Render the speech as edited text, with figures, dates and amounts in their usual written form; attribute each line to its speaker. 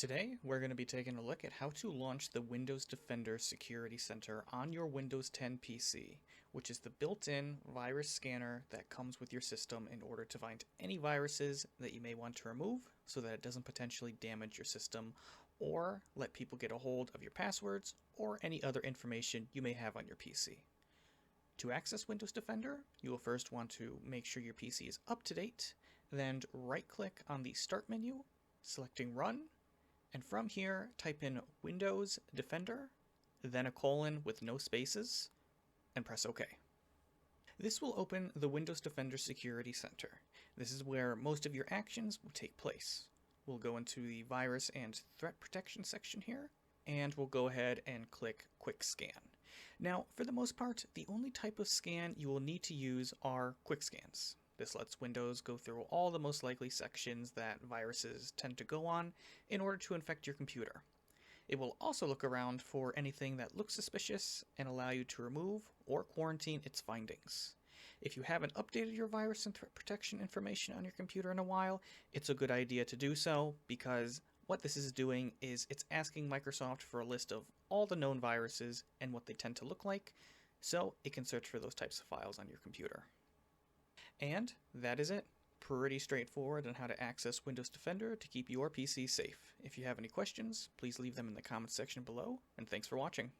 Speaker 1: Today, we're going to be taking a look at how to launch the Windows Defender Security Center on your Windows 10 PC, which is the built-in virus scanner that comes with your system in order to find any viruses that you may want to remove so that it doesn't potentially damage your system or let people get a hold of your passwords or any other information you may have on your PC. To access Windows Defender, you will first want to make sure your PC is up to date, then right-click on the Start menu, selecting Run, and from here, type in Windows Defender, then a colon with no spaces, and press OK. This will open the Windows Defender Security Center. This is where most of your actions will take place. We'll go into the Virus and Threat Protection section here, and we'll go ahead and click Quick Scan. Now, for the most part, the only type of scan you will need to use are quick scans. This lets Windows go through all the most likely sections that viruses tend to go on in order to infect your computer. It will also look around for anything that looks suspicious and allow you to remove or quarantine its findings. If you haven't updated your virus and threat protection information on your computer in a while, it's a good idea to do so because what this is doing is it's asking Microsoft for a list of all the known viruses and what they tend to look like, so it can search for those types of files on your computer. And that is it. Pretty straightforward on how to access Windows Defender to keep your PC safe. If you have any questions, please leave them in the comments section below, and thanks for watching.